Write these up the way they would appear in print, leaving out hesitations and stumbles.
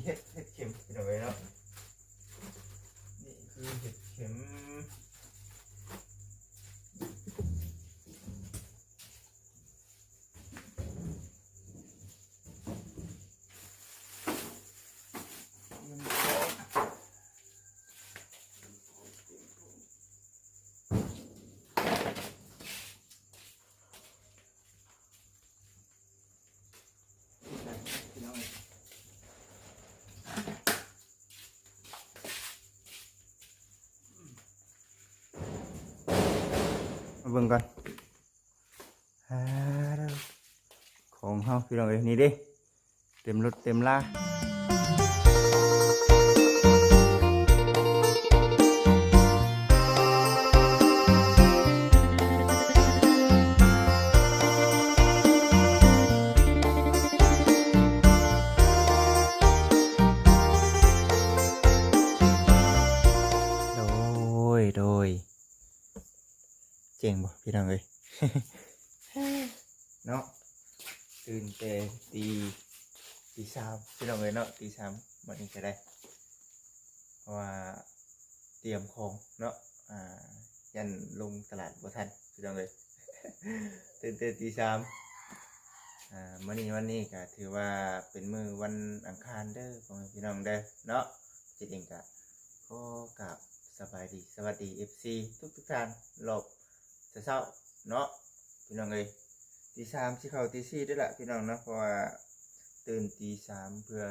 เห็ดเข็มพี่น้องเอ้ยเนาะนี่คือเห็ดเข็มมาเบิ่งก่อนของเฮาพี่น้องเอ้ยนี่เด้เต็มรถเต็มล่าโดยเจ๋งบ่พี่น้องเอ้ย เนาะตื่นแต่ตีสามพี่น้องเอ้ยเนาะตีสามวันนี้ก็ได้เพราะว่าเตรียมของเนาะยันลงตลาดบ่ทันพี่น้องเอ้ย ตื่นแต่ตีสามวันนี้ก็ถือว่าเป็นมื้อวันอังคารเด้อพ่อแม่พี่น้องเด้อเนาะจิตเองก็ขอกราบสวัสดี FC ทุกท่านรอบเช้าเนาะพี่น้องเอ้ยตีสามสิเข้าตีสี่ได้ละพี่น้องเนาะเพราะว่าตื่นตีสามเพื่อ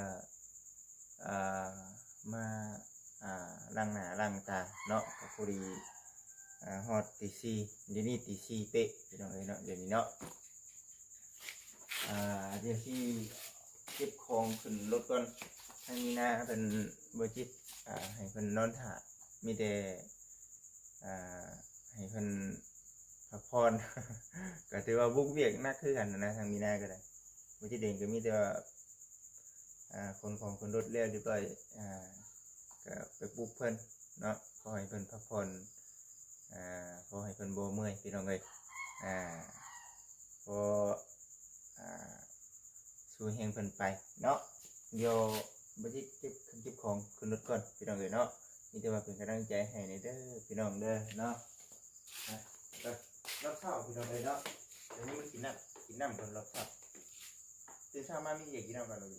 มาล้างหน้าล้างตาเนาะก็พอดีฮอดตีสี่เดี๋ยวนี้ตีสี่เป๊ะพี่น้องเอ้ยเนาะเดี๋ยวนี้เนาะเดี๋ยวที่เก็บของขึ้นรถก่อนให้มีหน้าเป็นบริจิตให้เพิ่นนอนถ่ามีแต่ให้เพิ่นพักผ่อน ก็ถือว่าบุกเบียกนักคือกันนะทางมีหน้าก็ได้บริจิตเองก็มีแต่ว่าคนรถเลี้ยวเรียบร้อยก็ไปปลุกเพิ่นเนาะขอให้เพิ่นพักผ่อนขอให้เพิ่นบ่เมื่อยพี่น้องเอ้ยพอสู้แฮงเพิ่นไปเนาะเดี๋ยวบ่จิเก็บของขึ้นรถก่อนพี่น้องเอ้ยเนาะมีแต่ว่าเป็นกำลังใจให้ในเด้อพี่น้องเด้อเนาะรอบเช้าพี่น้องเอ้ยเนาะเดี๋ยวนี้มันกินน้ำก่อนรอบเช้าตื่นเช้ามามีอยากกินน้ำกันเลย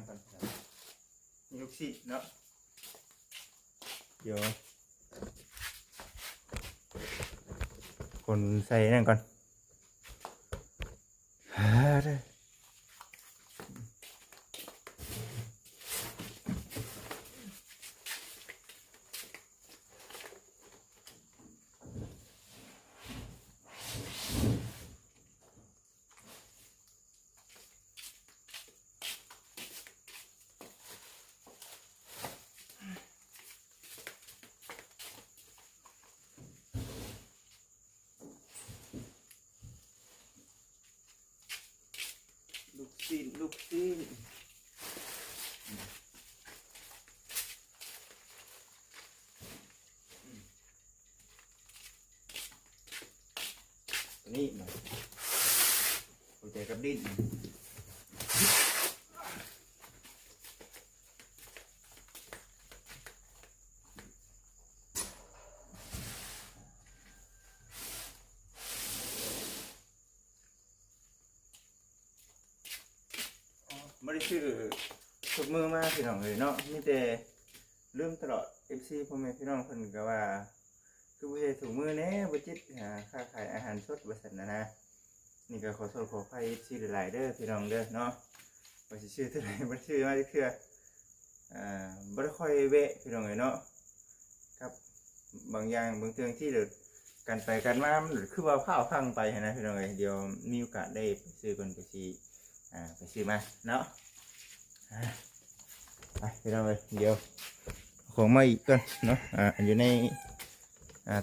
ก่อนมีลูกศิษย์เนาะเดี๋ยวคนใส่นั่นก่อนเด้อลูกศิษย์ลูกศิษย์นี่มาหัวใจกับดิ้นไม่ได้ชื่อถุกมือมากพี่น้องเลยเนาะมีแต่เรื่องตลอด FC พ่อแม่พี่น้องคนก็ว่าคือบ่ใช่ถุกมือแน่บ่จิตค้าขายอาหารสดบ่ซั่นนะนี่ก็ขอโทษขออภัย FC หลายๆเด้อพี่น้องเด้อเนาะบ่สิชื่อเท่าไหร่บ่ชื่อมาจักเทื่อบ่ได้ค่อยแวะพี่น้องเลยเนาะครับบางอย่างบางเทื่อที่เดือดกันไปกันมามันคือว่าข้าวข้างไปนะพี่น้องเลยเดี๋ยวมีโอกาสได้ไปซื้อก่อนก็สิไปซื้อมาเนาะไปพี่น้องเลยเดี๋ยวของมาอีกก่อนเนาะอยู่ใน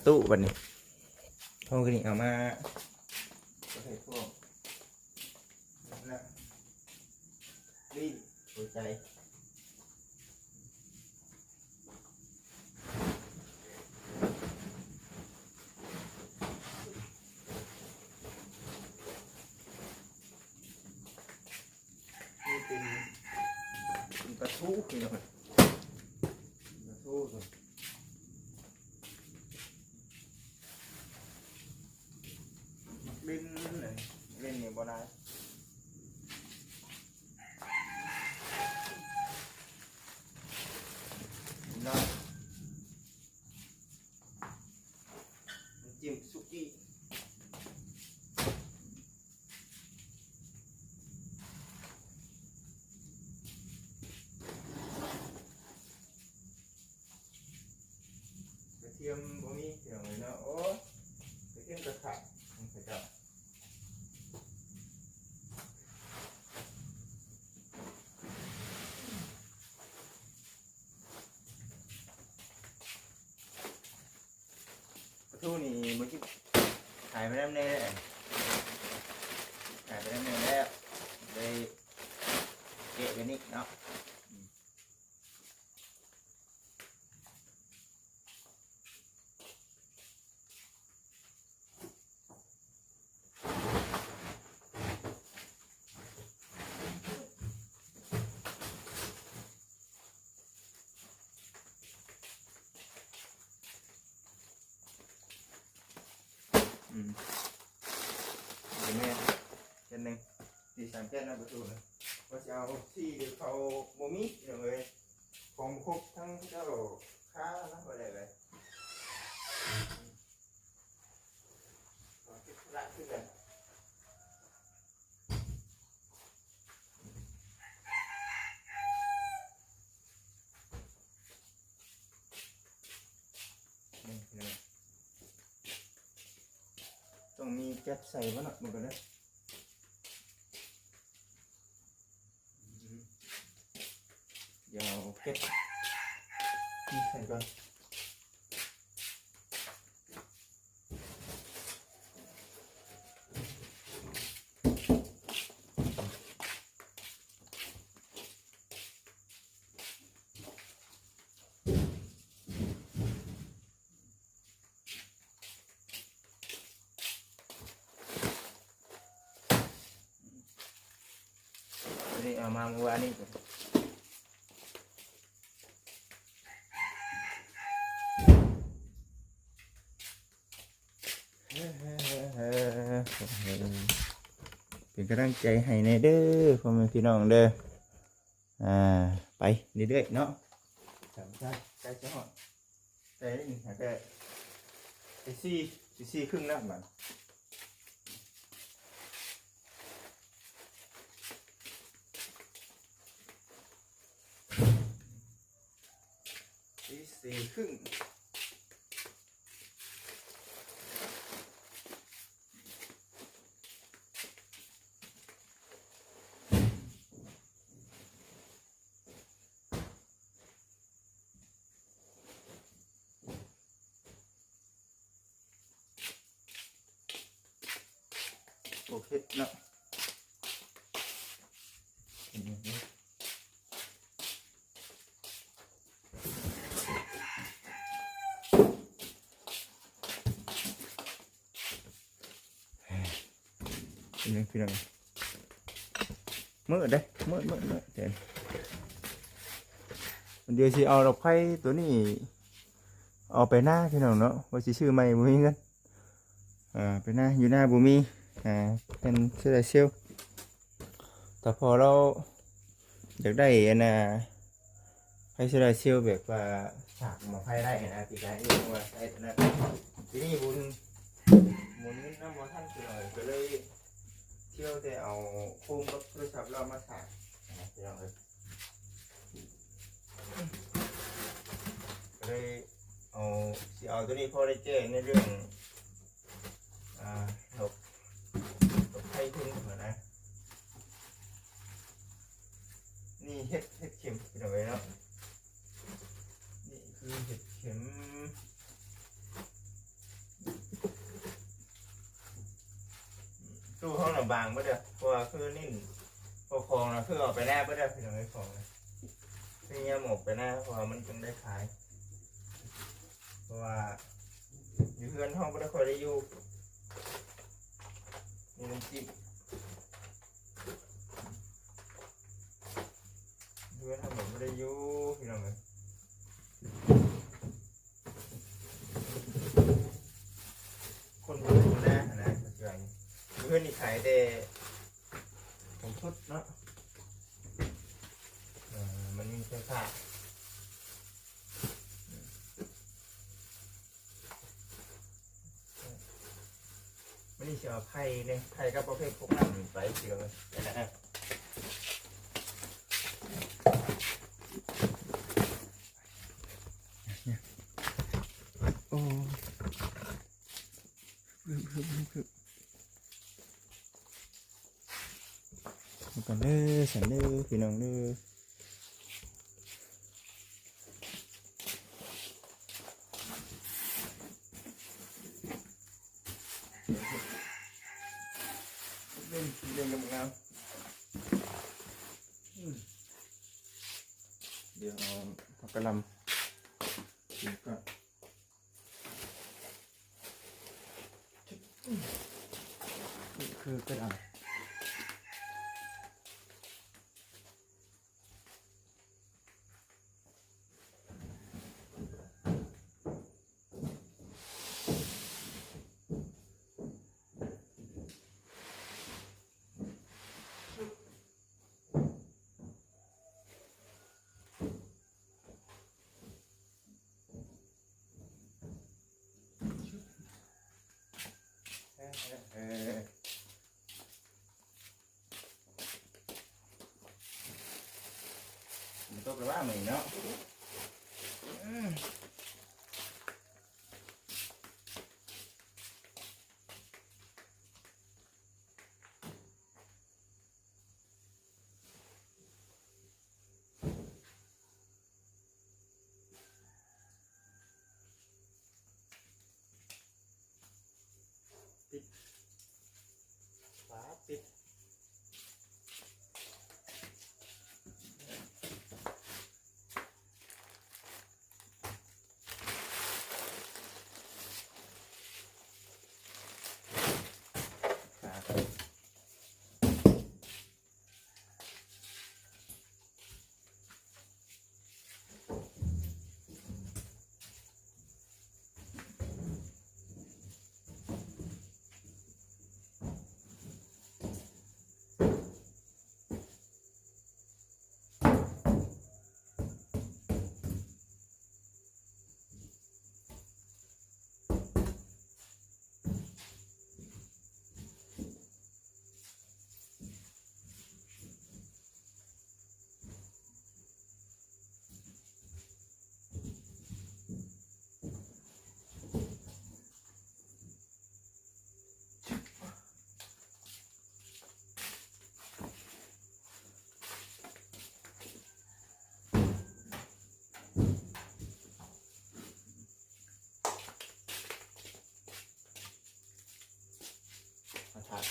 ตู้บัดนี้พวกนี้เอามาใส่พวกดิ้นหัวใจนี่เป็นกระทู้พี่น้องกระทู้เลยดิ้นเลยเล่นอย่างบ่ได้น้ำจิ้มสุกี้กระเทียมบ่มีเสียงเลยเนาะโอ้กระเทียมกระขับมันใส่กับกระทู้นี่มันคิดหายไปแล้วแน่หายไปแล้วแน่แล้วเลยเกะไปนิดเนาะเดี๋ยวแม่เจนหนึ่งสี่สามเจ็ดนะประตูนะว่าจะเอาที่เดี๋ยวเขาโมมิเดี๋ยวเลยของครบทั้งเจ้าค้านะอะไรเลยละขึ้นกันต้องมีแก๊สใส่บ้างนะมันก็ได้เดี๋ยวแก๊สนี่ใส่ก่อนนี่เอามาเมื่อวานนี้ก่อนเป็นกำลังใจให้ในเด้อพ่อแม่พี่น้องเด้อ อ่าไปเรื่อยๆเนาะสามชาติใกล้จะหอดแต่นี่หาแต่สี่ครึ่งแล้วมันสี่ครึ่งโอเคเนาะพี่น้องมืดเด้มืดเดี๋ยวเดี๋ยวสิเอาดอกไผ่ตัวนี้เอาไปหน้าพี่น้องเนาะว่าสิชื่อใหม่บ่มีเงินไปหน้าอยู่หน้าบ่มีเป็นโซลาร์เซลล์แต่พอเราอยากได้อันน่ะไฟโซลาร์เซลล์แบบว่าฉากมาไฟได้นะพี่ชายเองว่าไอ้นั่นทีนี้บุญหมุนน้ำมันท่านคือหน่อยก็เลยเที่ยวแต่เอาโคมกับโทรศัพท์เรามาฉากพี่น้องเลยก็เลยเอาตัวนี้พอได้แจ้งในเรื่องหลบไข้ขึ้นเหมือนนะนี่เห็ดเข็มพี่น้องเลยเนาะนี่คือเห็ดเข็มตู้ห้องหนังบางไม่ได้เพราะว่าคือนิ่มพอคลองนะคือออกไปหน้าไม่ได้พี่น้องไอ้ของนะคือเงี้ยหมกไปหน้าเพราะว่ามันจึงได้ขายเพราะว่าอยู่เพื่อนห้องไม่ได้คอยได้อยู่มีน้ำจิ้มเพื่อนห้องไม่ได้อยู่พี่น้องเลยคนดูหน้านะปัจจุบันเพื่อนนี่ขายแต่ของชุดเนาะมันมีเสื้อผ้าไม่ได้เชื่อไพ่เนี่ยไพ่ก็ประเภทพวกนั้นไปเชื่อเลยนะโอ้กันเด้อฉันเด้อพี่น้องเด้อเล่นกันหมดแล้วเดี๋ยวเอาผักกะหล่ำกินก่อนนี่คือกระหล่ำมันตกหรือว่ามันเนาะปิดฝาปิด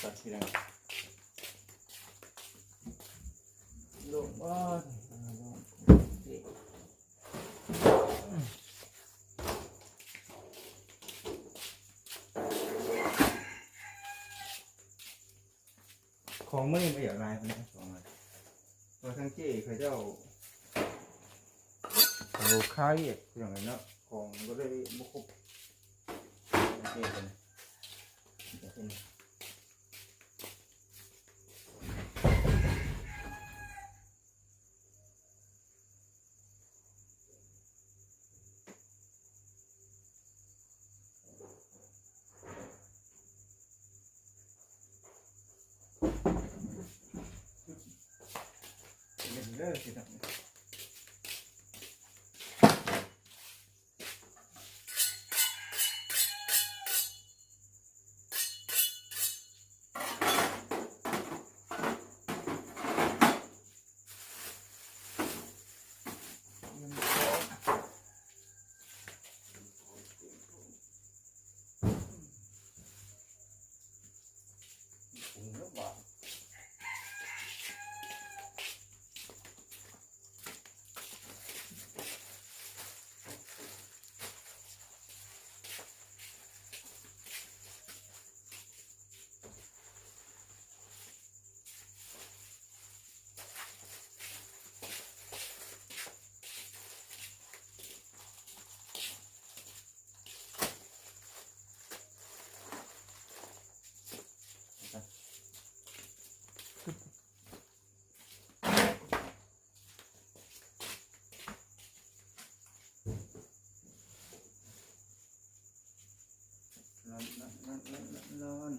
ก่อนที่เราลงบ้านของไม่ไม่อยากลายนะของอะไรตัวทั้งเจ๊เขาเจ้าเอาค่ายอย่างไรเนาะของก็ได้บุกเจ๊กันเลิกสิครับร้อน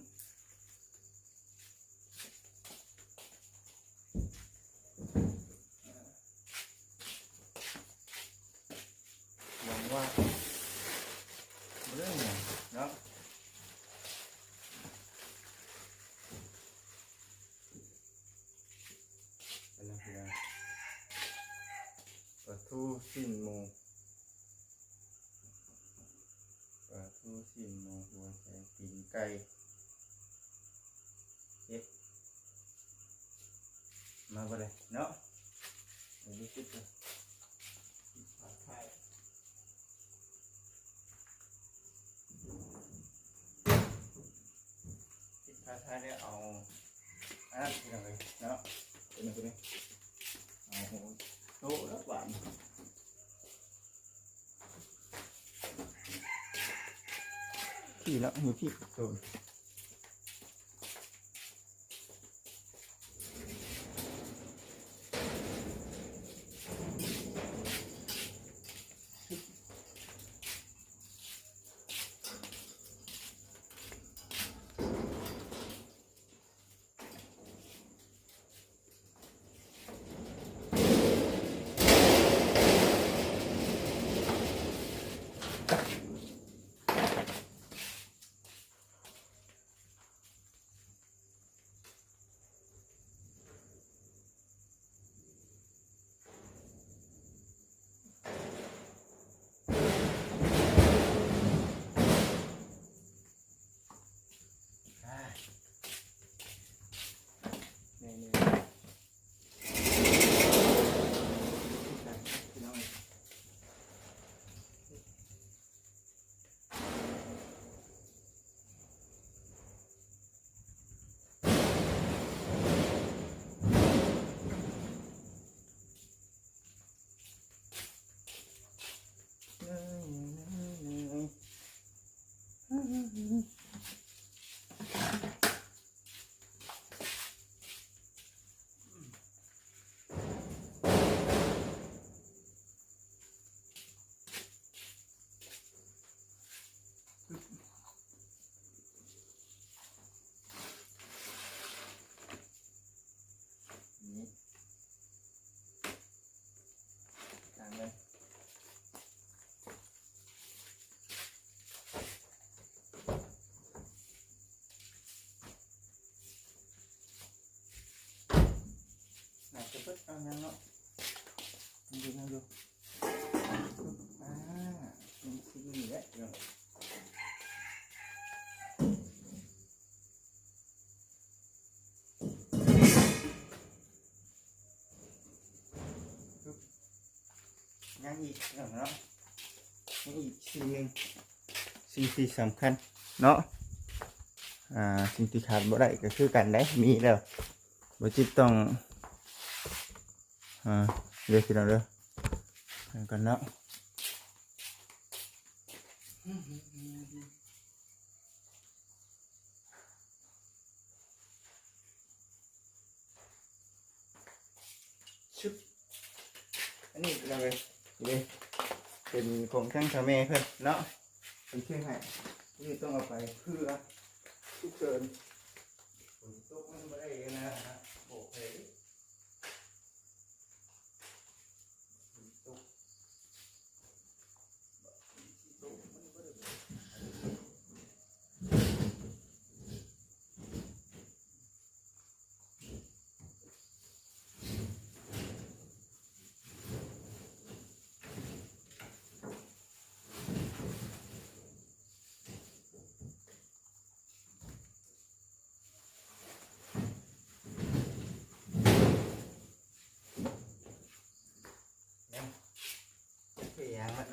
หวังว่าเรื่องเนี่ยเนาะเป็นอะไรนะปลาทูสิ้นหมูปลาทูสิ้นหมูหัวใจตีนไก่เฮ็ดมาบ่ได้เนาะเดี๋ยวดูคลิปเลยผัดไทยผัดไทยเนี่ยเอาอันนั้นที่ไหนเลยเนาะเป็นอะไรเนี่ยเอาโต๊ะแล้วหวานที่แล้วมีที่โซนCepet nengok dulu sini ya ยังอีกเนาะยังอีกสิ่งหนึ่งสิ่งที่สำคัญเนาะสิ่งที่ขาดบ่ได้ก็คือกันได้มีแล้วบ่จิตต้องเดี๋ยวพี่น้องเด้อกันเนาะชุบอันนี้เราเลยนี่เป็นของช่างทำเมเพื่อนเนาะเป็นเครื่องให้นี่ต้องเอาไปเพื่อทุกเชิญฝนตกมันไม่ได้นะโอเค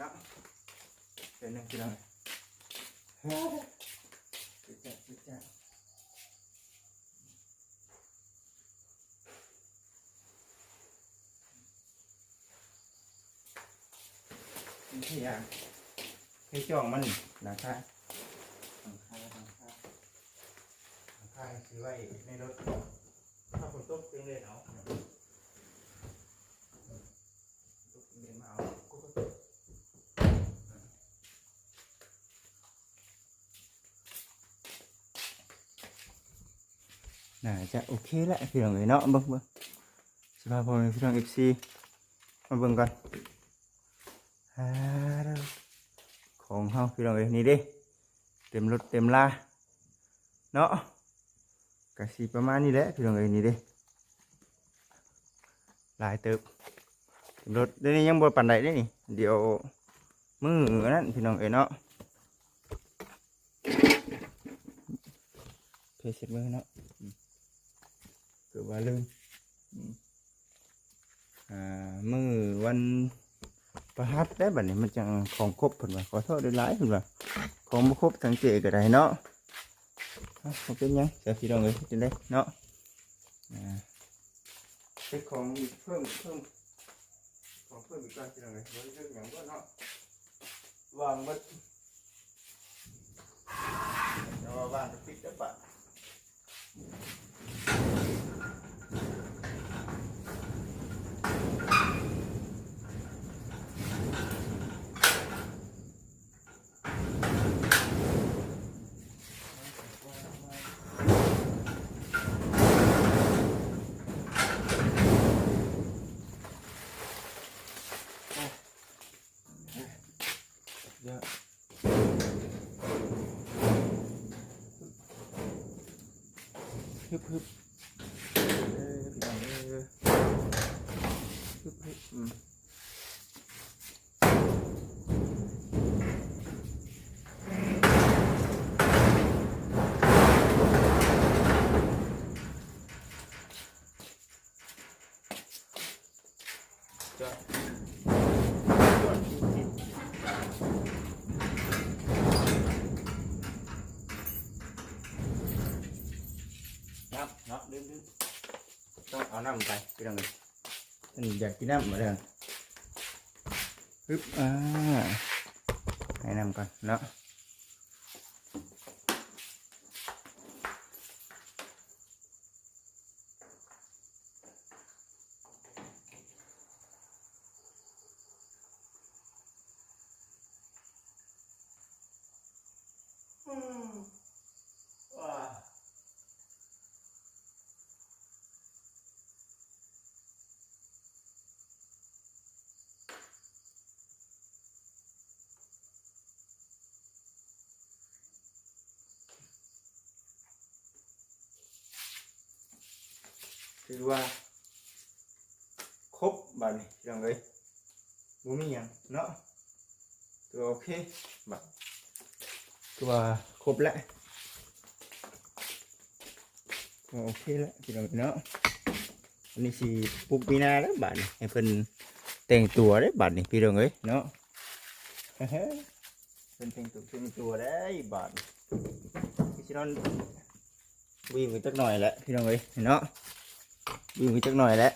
เนาะเป็นนึงกี่น้องจ้าพยายามให้จ้องมันนะคะหลังคาซื้อไว้ในรถถ้าฝนตกจึงเลยเอาตกเรียนมาเอาน่าจะโอเคแหละพี่น้องเนาะเบิ่งสภาพพอพี่น้อง FC มาเบิ่งก่อนของเฮาพี่น้องนี่ดิเต็มรถเต็มลาเนาะก็สิประมาณนี้แหละพี่น้องนี่ดิหลายเติบเต็มรถเดี๋ยวนี้ยังบ่ปานใดเด้นี่เดี๋ยวมื้อนั้นพี่น้องเนาะเคยเสร็จมื้อเนาะเกิดว่าลืมมื้อวันประหัสได้บัดนี้มันจังของครบเพิ่นว่าขอโทษด้วยหลายเพิ่นว่าของบ่ครบสังเกตก็ได้เนาะบ่เป็นหยังเสียพี่น้องเอ้ยจังได๋เนาะเฮ็ดของเพิ่มของเพิ่มอีกก่อนพี่น้องเอ้ยบ่ได้เรื่องหยังบ่เนาะวางเบิดแต่ว่าบ้านปิดได้ปะเยอะฮึบพี่น้องฮึบจะเนาะดึงต้องเอาน้ำไปพี่น้องเลยอยากกินน้ำมาเลยฮึบให้น้ำก่อนเนาะคือว่าครบบัดนี้พี่น้องเลยบ่มีหยังเนาะตัวโอเคบัดตัวครบแล้วโอเคแล้วพี่น้องเนาะอันนี้สิปลูกปีนาแล้วบัดนี้ให้เพิ่น แต่งตัวได้บัดนี่พี่น้องเอ้ยเนาะ เป็นแต่งตัวได้บัดพี่สินอนวิ่งไปจักหน่อยแหละพี่น้องเอ้ยเนาะวิ่งไปจักหน่อยแหละ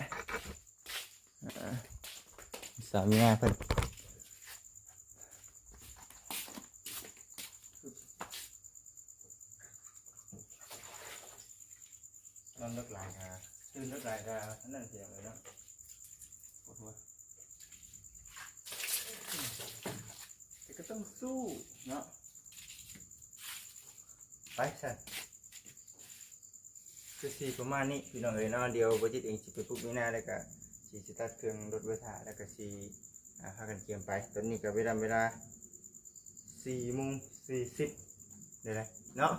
สามีงานเพิ่นนอนเลิกหลายค่ะตื่นเลิกหลายค่ะนั่นเสียเลยเนาะปวดหัวแต่ก็ต้องสู้เนาะไปสันคือสีประมาณนี้พี่น้องเอ๋ยเนาะเดี๋ยวบัจิตเองสิไปปุ๊บนี่นาแล้วก็สีสตาร์ทเครื่องรถไว้ท่าแล้วก็สีพากันเกียมไปตอนนี้ก็เวลา4:40เดี๋ยวนะเนาะ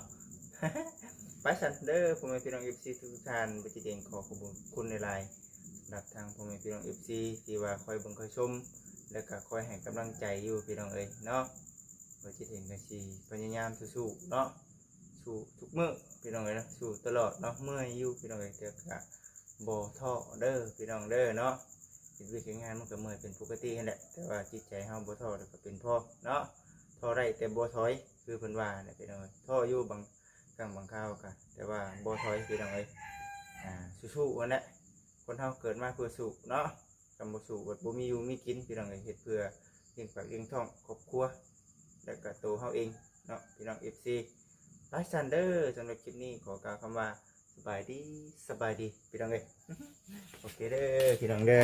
ไปสันเด้อพ่อแม่พี่น้อง FC ทุกท่านบัจิตเองขอขอบคุณในไลน์สำหรับทางพ่อแม่พี่น้อง FC ที่ว่าคอยเบิ่งคอยชมแล้วก็คอยให้กำลังใจอยู่พี่น้องเอ๋ยเนาะบัจิตเองก็สิพยายามสู้ๆเนาะสู้ทุกมื้อพี่น้องเอ๋ยเนาะสู้ตลอดเนาะเมื่อยอยู่พี่น้องเอ๋ยแต่ก็บ่ท้อเด้อพี่น้องเด้อเนาะเฮ็ดเวียกเฮ็ดงานมันก็เมื่อยเป็นปกตินั่นแหละแต่ว่าจิตใจเฮาบ่ท้อแล้วก็เป็นพอเนาะท้อได้แต่บ่ถอยคือเพิ่นว่าเนี่ยพี่น้องเอ๋ยท้ออยู่บางครั้งบางคราวก็แต่ว่าบ่ถอยพี่น้องเอ๋ยสู้ๆนั่นแหละคนเฮาเกิดมาเพื่อสู้เนาะคำบ่สู้ก็บ่มีอยู่มีกินพี่น้องเอ๋ยเฮ็ดเพื่อเลี้ยงปากเลี้ยงท้องครอบครัวแล้วก็ตัวเฮาเองเนาะพี่น้อง FC ไลฟ์ซันเดอร์สำหรับคลิปนี้ขอกล่าวคำว่าสบายดีพี่น้องเอ้ย โอเคเด้อพี่น้องเด้อ